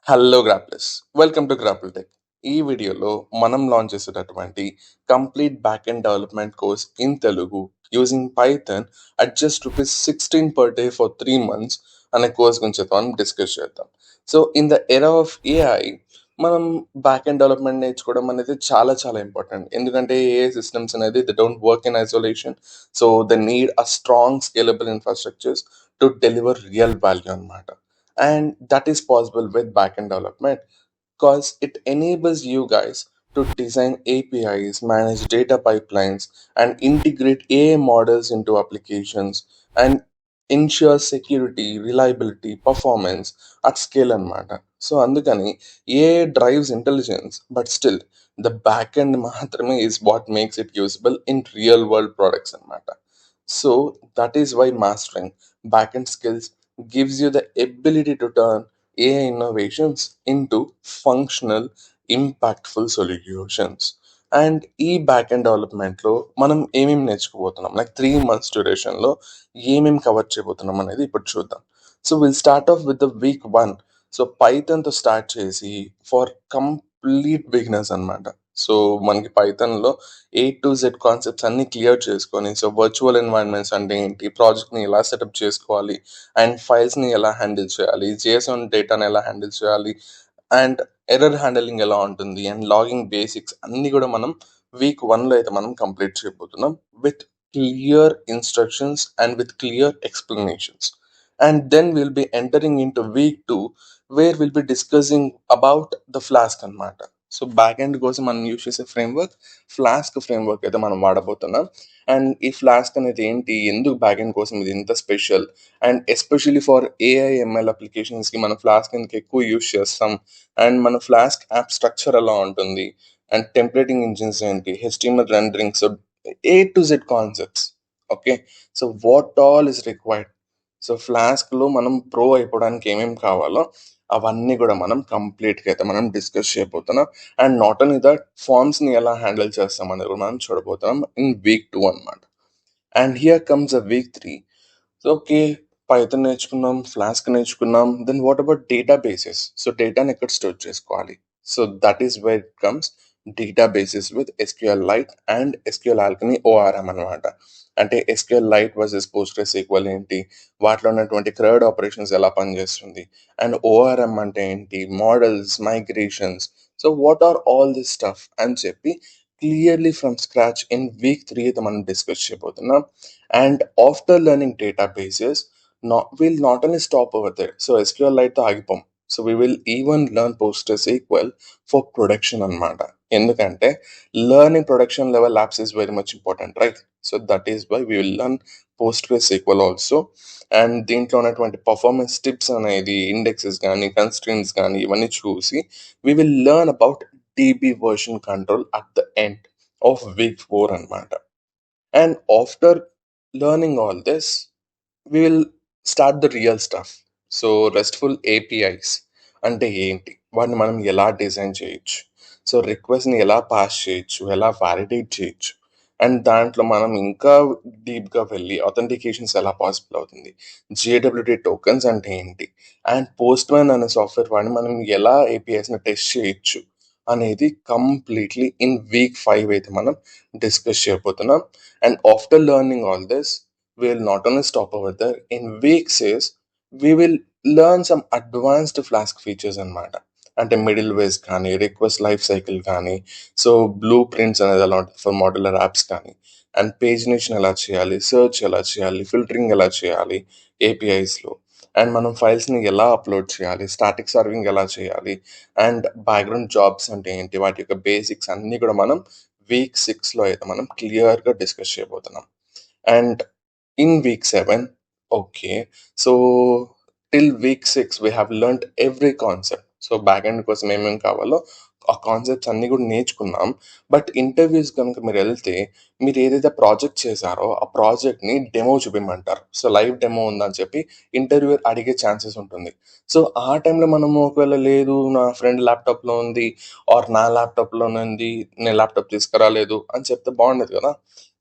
Hello grapplers, welcome to GrapplTech. ఈ వీడియోలో మనం లాంచ్ చేసేటటువంటి complete backend development course in Telugu using Python at just rupees 16 per day for 3 months అనే course గురించి అయితే మనం డిస్కస్ చేద్దాం. So in the era of AI మనం బ్యాకెండ్ డెవలప్మెంట్ నేర్చుకోవడం అనేది చాలా చాలా ఇంపార్టెంట్. ఎందుకంటే ఏఐ సిస్టమ్స్ అనేది they don't work in isolation. So they need a strong scalable infrastructures to deliver real value అన్నమాట. And that is possible with backend development because it enables you guys to design APIs, manage data pipelines, and integrate AI models into applications and ensure security, reliability, performance at scale and matter. So అందుకని AI drives intelligence, but still the backend మాత్రమే is what makes it usable in real world products and matter. So that is why mastering backend skills gives you the ability to turn AI innovations into functional, impactful solutions. And ఈ back end డెవలప్మెంట్లో మనం ఏమేమి నేర్చుకోబోతున్నాం, like 3 months డ్యూరేషన్లో ఏమేమి cover చేయబోతున్నాం అనేది ఇప్పుడు చూద్దాం. So will start off with the week 1. So పైథాన్తో స్టార్ట్ చేసి ఫర్ కంప్లీట్ బిగినర్స్ అన్నమాట. సో మనకి పైథాన్లో A to Z కాన్సెప్ట్స్ అన్ని క్లియర్ చేసుకొని, సో వర్చువల్ ఎన్వైరన్మెంట్స్ అంటే ఏంటి, ప్రాజెక్ట్ని ఎలా సెటప్ చేసుకోవాలి, అండ్ ఫైల్స్ని ఎలా హ్యాండిల్ చేయాలి, జేఎస్ఓన్ డేటాని ఎలా హ్యాండిల్ చేయాలి, అండ్ ఎర్రర్ హ్యాండిలింగ్ ఎలా ఉంటుంది, అండ్ లాగింగ్ బేసిక్స్ అన్ని కూడా మనం వీక్ 1లో అయితే మనం కంప్లీట్ చేయబోతున్నాం with clear instructions and with clear explanations. And then we'll be entering into week 2 where we'll be discussing about the Flask అన్నమాట. సో బ్యాక్ ఎండ్ కోసం మనం యూజ్ చేసే ఫ్రేమ్వర్క్ ఫ్లాస్క్ ఫ్రేమ్వర్క్ అయితే మనం వాడబోతున్నాం. అండ్ ఈ ఫ్లాస్క్ అనేది ఏంటి, ఎందుకు బ్యాక్ ఎండ్ కోసం ఇది ఇంత special, and especially for AIML అప్లికేషన్స్కి మనం ఫ్లాస్క్ ఎందుకు ఎక్కువ యూజ్ చేస్తాం, అండ్ మన ఫ్లాస్క్ యాప్ స్ట్రక్చర్ ఎలా ఉంటుంది, అండ్ టెంప్లేటింగ్ ఇంజిన్స్ ఏంటి, HTML rendering, so A to Z concepts. Okay, so what all is required. So ఫ్లాస్క్లో మనం ప్రో అయిపోవడానికి ఏమేమి కావాలో అవన్నీ కూడా మనం కంప్లీట్గా అయితే మనం డిస్కస్ చేయబోతున్నాం. అండ్ నాట్ ఓన్లీ దట్, ఫార్మ్స్ని ఎలా హ్యాండిల్ చేస్తాం అనేది కూడా మనం చూడబోతున్నాం ఇన్ వీక్ 2 అన్నమాట. And here comes a week 3. So okay, Python నేర్చుకున్నాం, ఫ్లాస్క్ నేర్చుకున్నాం, then what about databases. So డేటాని ఎక్కడ స్టోర్ చేసుకోవాలి. So that is where it comes databases with SQL lite and SQL Alchemy ORM అనమాట. అంటే SQL light versus PostgreSQL ఏంటి, వాటిలో ఉన్నటువంటి క్రౌడ్ ఆపరేషన్స్ ఎలా పనిచేస్తుంది, అండ్ ORM అంటే ఏంటి, models, migrations, so what are all this stuff అని చెప్పి clearly from scratch in week 3 అయితే మనం డిస్కస్ చేయబోతున్నాం. And after learning databases, we'll not only stop over there. So SQLite తో ఆగిపోం. So we will even learn PostgreSQL for production అన్నమాట. ఎందుకంటే learning production level apps is very much important, right? So that is why we will learn PostgreSQL also. And దీంట్లో ఉన్నటువంటి performance tips అనేది, indexes కానీ constraints కానీ ఇవన్నీ చూసి we will learn about DB version control at the end of week 4 అన్నమాట. And after learning all this, we will start the real stuff. So RESTful APIs అంటే ఏంటి, వాటిని మనం ఎలా డిజైన్ చేయొచ్చు, సో రిక్వెస్ట్ని ఎలా పాస్ చేయొచ్చు, ఎలా వ్యాలిడేట్ చేయొచ్చు, అండ్ దాంట్లో మనం ఇంకా డీప్గా వెళ్ళి అథెంటికేషన్స్ ఎలా పాసిబుల్ అవుతుంది, జిఏడబ్ల్యూటీ టోకెన్స్ అంటే ఏంటి, అండ్ పోస్ట్మ్యాన్ అనే సాఫ్ట్వేర్ వాడిని మనం ఎలా ఏపీఐస్ని టెస్ట్ చేయొచ్చు అనేది కంప్లీట్లీ ఇన్ వీక్ 5 అయితే మనం డిస్కస్ చేయబోతున్నాం. And after learning all this, we will not only stop over there. In week 6, we will learn some advanced Flask features అన్నమాట. అంటే మిడిల్ వేస్ కానీ, రిక్వెస్ట్ లైఫ్ సైకిల్ కానీ, సో బ్లూ ప్రింట్స్ అనేది ఎలా ఉంటుంది ఫర్ మాడ్యులర్ యాప్స్ కానీ, and pagination ఎలా చేయాలి, సెర్చ్ ఎలా చేయాలి, ఫిల్టరింగ్ ఎలా చేయాలి ఏపీఐస్లో, అండ్ మనం ఫైల్స్ని ఎలా అప్లోడ్ చేయాలి, స్టాటిక్ సర్వింగ్ ఎలా చేయాలి, అండ్ బ్యాక్గ్రౌండ్ జాబ్స్ అంటే ఏంటి, వాటి యొక్క బేసిక్స్ అన్నీ కూడా మనం వీక్ 6లో అయితే మనం క్లియర్గా డిస్కస్ చేయబోతున్నాం. And in week 7, okay, so till week 6 we have learned every concept. So back end కోసం ఏమేమి కావాలో ఆ కాన్సెప్ట్స్ అన్నీ కూడా నేర్చుకున్నాం. బట్ ఇంటర్వ్యూస్ కనుక మీరు వెళ్తే మీరు ఏదైతే ప్రాజెక్ట్ చేశారో ఆ ప్రాజెక్ట్ని డెమో చూపించమంటారు. సో లైవ్ డెమో ఉందని చెప్పి ఇంటర్వ్యూర్ అడిగే ఛాన్సెస్ ఉంటుంది. సో ఆ టైంలో మనము ఒకవేళ లేదు నా ఫ్రెండ్ ల్యాప్టాప్లో ఉంది ఆర్ నా ల్యాప్టాప్లోనే ఉంది, నేను ల్యాప్టాప్ తీసుకురాలేదు అని చెప్తే బాగుండదు కదా.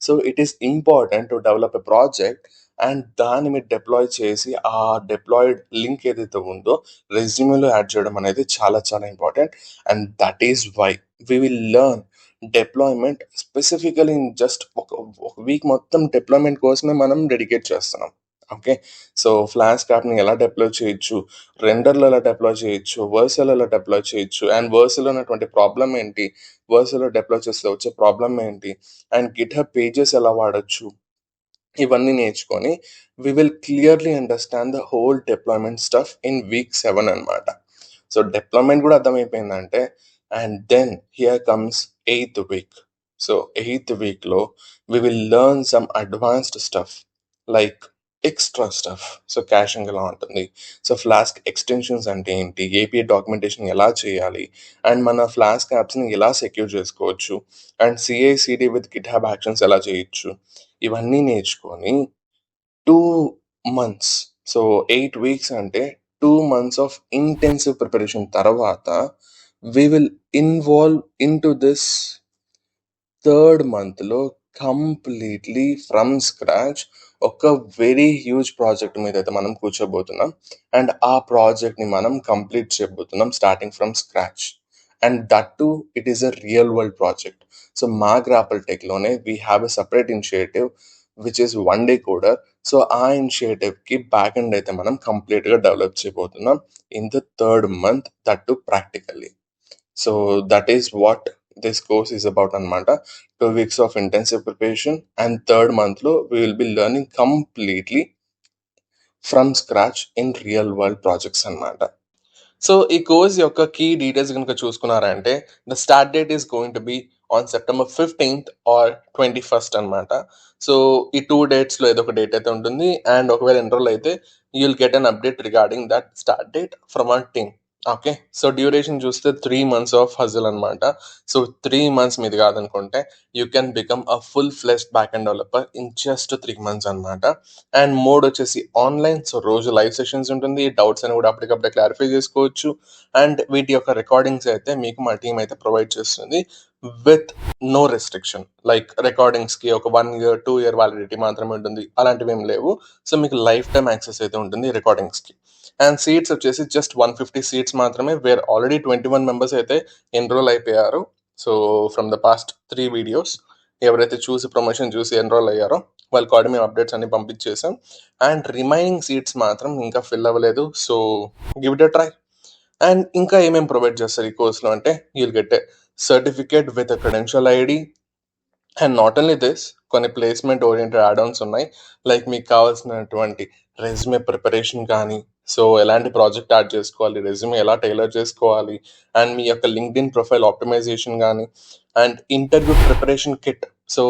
So it is important to develop a project and దాన్ని మీరు డిప్లాయ్ చేసి ఆ డిప్లాయిడ్ లింక్ ఏదైతే ఉందో రెజ్యూమేలో యాడ్ చేయడం అనేది చాలా చాలా important. And that is why we will learn deployment specifically in just ఒక వీక్ మొత్తం డిప్లాయ్మెంట్ కోసమే మనం డెడికేట్ చేస్తున్నాం. ఓకే, సో ఫ్లాస్క్ యాప్ని ఎలా డిప్లాయ్ చేయొచ్చు, రెండర్లో ఎలా డిప్లాయ్ చేయొచ్చు, వర్సలో ఎలా డిప్లాయ్ చేయొచ్చు, అండ్ వర్సలో ఉన్నటువంటి ప్రాబ్లమ్ ఏంటి, వర్సలో డిప్లాయ్ చేస్తే వచ్చే ప్రాబ్లమ్ ఏంటి, అండ్ గిట్హబ్ పేజెస్ ఎలా వాడచ్చు, ఇవన్నీ నేర్చుకొని we will clearly understand the whole deployment stuff in week 7 అన్నమాట. సో డిప్లాయ్మెంట్ కూడా అర్థమైపోయిందంటే, and then here comes eighth week. So eighth వీక్లో we will learn some advanced stuff like extra stuff. So caching ఎలా ఉంటుంది, so flask extensions అంటే ఏంటి, API documentation ఎలా చేయాలి, అండ్ మన ఫ్లాస్క్ యాప్స్ని ఎలా సెక్యూర్ చేసుకోవచ్చు, and CICD with GitHub actions ఎలా చేయొచ్చు, ఇవన్నీ నేర్చుకొని 2 months, సో 8 weeks అంటే 2 months ఆఫ్ ఇంటెన్సివ్ ప్రిపరేషన్ తర్వాత we will involve into this third మంత్లో కంప్లీట్లీ ఫ్రమ్ స్క్రాచ్ ఒక వెరీ హ్యూజ్ ప్రాజెక్ట్ మీద అయితే మనం కూర్చోబోతున్నాం. అండ్ ఆ ప్రాజెక్ట్ని మనం కంప్లీట్ చేయబోతున్నాం starting from scratch. And that to it is a real world project. So మా గ్రాపల్ టెక్లోనే we have a separate initiative which is one day coder. So ఆ ఇనిషియేటివ్కి బ్యాక్ ఎండ్ అయితే మనం కంప్లీట్గా డెవలప్ చేయబోతున్నాం in the third month, that to practically. So that is what this course is about అనమాట. 2 weeks of intensive preparation, and third month lo we will be learning completely from scratch in real world projects అన్నమాట. So ఈ course యొక్క key details కనుక చూసుకున్నారంటే, the start date is going to be on September 15th or 21st అనమాట. So ఈ 2 డేట్స్లో ఏదో ఒక date అయితే ఉంటుంది. అండ్ ఒకవేళ ఎన్రోల్ అయితే you will get an update regarding that start date from our team. Okay, so duration చూస్తే 3 months of హజిల్ అనమాట. సో 3 months మీది కాదనుకుంటే you can become a full fledged back end developer in just 3 months అనమాట. And mode వచ్చేసి online, so రోజు live sessions ఉంటుంది, doubts అని కూడా అప్పటికప్పుడే క్లారిఫై చేసుకోవచ్చు. అండ్ వీటి యొక్క రికార్డింగ్స్ అయితే మీకు మా టీం అయితే ప్రొవైడ్ చేస్తుంది విత్ నో రెస్ట్రిక్షన్. లైక్ రికార్డింగ్స్కి ఒక 1 year 2 year వ్యాలిడిటీ మాత్రమే ఉంటుంది, అలాంటివి ఏం లేవు. సో మీకు లైఫ్ టైమ్ యాక్సెస్ అయితే ఉంటుంది రికార్డింగ్స్కి. అండ్ సీట్స్ వచ్చేసి జస్ట్ 150 సీట్స్ మాత్రమే, వేర్ ఆల్రెడీ 21 మెంబర్స్ అయితే ఎన్రోల్ అయిపోయారు. So from the past 3 videos ఎవరైతే చూసి ప్రమోషన్ చూసి ఎన్రోల్ అయ్యారో వాళ్ళ కార్డు మేము అప్డేట్స్ అన్ని పంపించేసాం. అండ్ రిమైనింగ్ సీట్స్ మాత్రం ఇంకా ఫిల్ అవ్వలేదు. So give it a try. And ఇంకా ఏమేమి ప్రొవైడ్ చేస్తారు ఈ కోర్స్లో అంటే, you'll get a certificate with a credential ID. And not only this, కొన్ని ప్లేస్మెంట్ ఓరియంటెడ్ యాడ్-ఆన్స్ ఉన్నాయి. లైక్ మీకు కావాల్సినటువంటి రెజ్యూమే ప్రిపరేషన్ కానీ, సో ఎలాంటి ప్రాజెక్ట్ యాడ్ చేసుకోవాలి, రెజ్యూమే ఎలా టైలర్ చేసుకోవాలి, అండ్ మీ యొక్క లింక్డ్ఇన్ ప్రొఫైల్ ఆప్టిమైజేషన్ కానీ, and interview preparation kit. So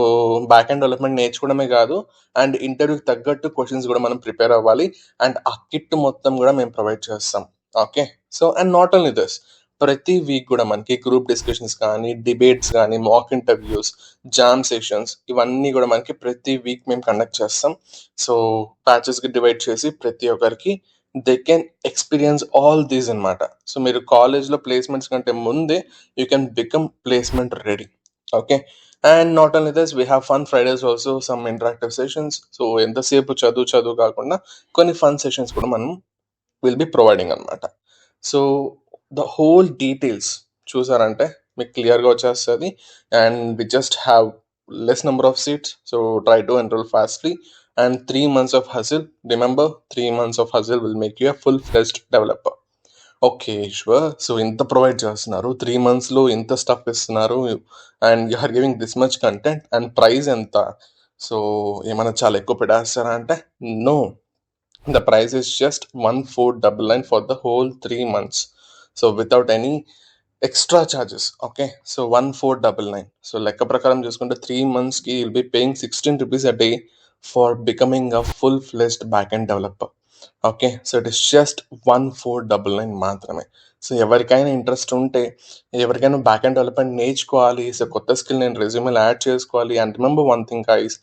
back end development నేర్చుకోవడమే కాదు, అండ్ ఇంటర్వ్యూకి తగ్గట్టు క్వశ్చన్స్ కూడా మనం ప్రిపేర్ అవ్వాలి. అండ్ ఆ కిట్ మొత్తం కూడా మేము ప్రొవైడ్ చేస్తాం. Okay, so and not only this, ప్రతి వీక్ కూడా మనకి గ్రూప్ డిస్కషన్స్ కానీ, డిబేట్స్ కానీ, మాక్ ఇంటర్వ్యూస్, జామ్ సెషన్స్, ఇవన్నీ కూడా మనకి ప్రతి వీక్ మేము కండక్ట్ చేస్తాం. సో ప్యాచెస్కి డివైడ్ చేసి ప్రతి ఒక్కరికి they can experience all these అనమాట. సో మీరు కాలేజ్లో ప్లేస్మెంట్స్ కంటే ముందే you can become placement ready. Okay, and not only this, we have fun Fridays also, some interactive sessions. So ఎంతసేపు చదువు కాకుండా కొన్ని ఫన్ సెషన్స్ కూడా మనం విల్ బి ప్రొవైడింగ్ అనమాట. సో ద హోల్ డీటెయిల్స్ చూసారంటే మీకు క్లియర్గా వచ్చేస్తుంది. And we just have less number of seats, so try to enrol fastly. And 3 months of hustle, remember 3 months of hustle will make you a full-fledged developer. Okay sure, so ఇంత provide చేస్తున్నారు, 3 monthsలో ఇంత stuff ఇస్తున్నారు, and you are giving this much content, and price ఎంత, so ఏమైనా చాలా ఎక్కువ పెట్టేస్తారా అంటే no, the price is just 1499 for the whole 3 months, so without any extra charges. Okay, so 1499, so లెక్క ప్రకారం చూసుకుంటే 3 monthsకి you'll be paying 16 rupees a day for becoming a full-fledged backend developer. Okay, so it is just 1499 మాత్రమే. సో ఎవరికైనా interest ఉంటే, ఎవరికైనా back end development నేర్చుకోవాలి, so కొత్త స్కిల్ నేను రెజ్యూమేలో యాడ్ చేసుకోవాలి, and remember one thing guys,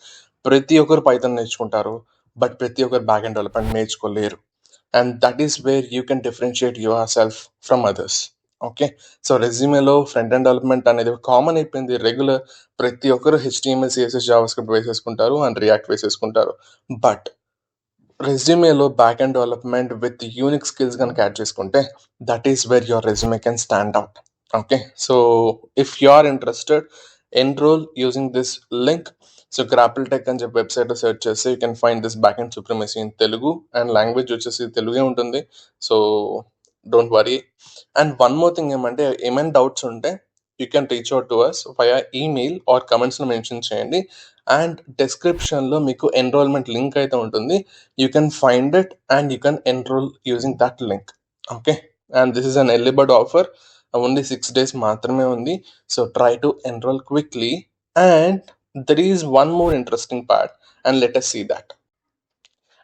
ప్రతి ఒక్కరు పైథాన్ నేర్చుకుంటారు, బట్ ప్రతి ఒక్కరు బ్యాక్ అండ్ డెవలప్మెంట్ నేర్చుకోలేరు. And that is where you can differentiate yourself from others. Okay, so రెజ్యూమేలో ఫ్రంట్ అండ్ డెవలప్మెంట్ అనేది కామన్ అయిపోయింది, రెగ్యులర్. ప్రతి ఒక్కరు HTML CSS JavaScript వేసేసుకుంటారు and React వేసేసుకుంటారు. బట్ రెజ్యూమేలో back end development with unique skills కనుక add చేసుకుంటే that is where your resume can stand out. Okay, so if you are interested, enrol using this link. So Grapple Tech అని చెప్పి వెబ్సైట్లో search చేస్తే you can find this back end supremacy in Telugu, and language వచ్చేసి తెలుగే ఉంటుంది. So don't worry. And one more thing ఏమంటే, ఏమైనా doubts ఉంటే you can reach out to us via email or కమెంట్స్లో మెన్షన్ చేయండి. అండ్ డిస్క్రిప్షన్లో మీకు ఎన్రోల్మెంట్ లింక్ అయితే ఉంటుంది. You can find it and you can enroll using that link. Okay, and this is an early bird offer, only 6 days మాత్రమే ఉంది. So try to enroll quickly. And there is one more interesting part, and let us see that.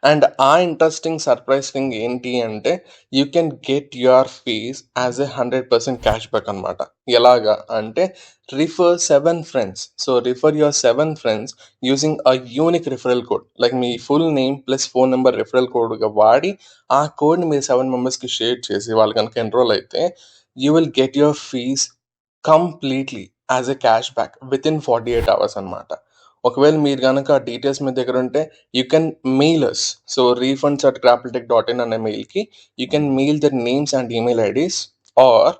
And ఆ interesting surprise thing ఏంటి అంటే, you can get your fees as a 100% cash back అనమాట. ఎలాగా అంటే, refer 7 friends. So refer your 7 friends using a unique referral code, like మీ full name plus phone number referral కోడ్గా వాడి ఆ కోడ్ని మీరు 7 మెంబర్స్కి షేర్ చేసి వాళ్ళు కనుక ఎన్రోల్ అయితే, you will get your fees completely as a cash back within 48 hours అనమాట. ఒకవేళ మీరు కనుక డీటెయిల్స్ మీ దగ్గర ఉంటే you can mail us. So refunds@grappletech.in అనే మెయిల్కి you can mail their names and email IDs. Or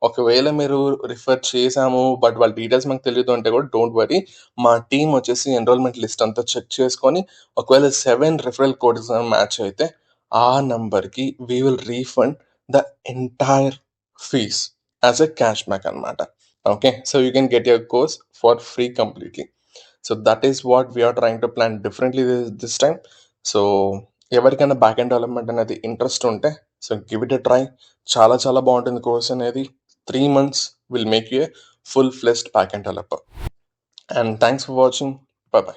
ఒకవేళ మీరు రిఫర్ చేసాము బట్ వాళ్ళ డీటెయిల్స్ మాకు తెలియదు అంటే కూడా డోంట్ వరీ, మా టీం వచ్చేసి ఎన్రోల్మెంట్ లిస్ట్ అంతా చెక్ చేసుకొని ఒకవేళ 7 రిఫరల్ కోడ్స్ మ్యాచ్ అయితే ఆ నంబర్కి we will refund the entire fees as a cash back అనమాట. Okay, so you can get your course for free completely. So that is what we're trying to plan differently this time. So ఎవరికైనా back end development అనేది interest ఉంటే so give it a try. చాలా చాలా బాగుంటుంది course అనేది. 3 months will make you A full fledged back end developer. And thanks for watching. By by.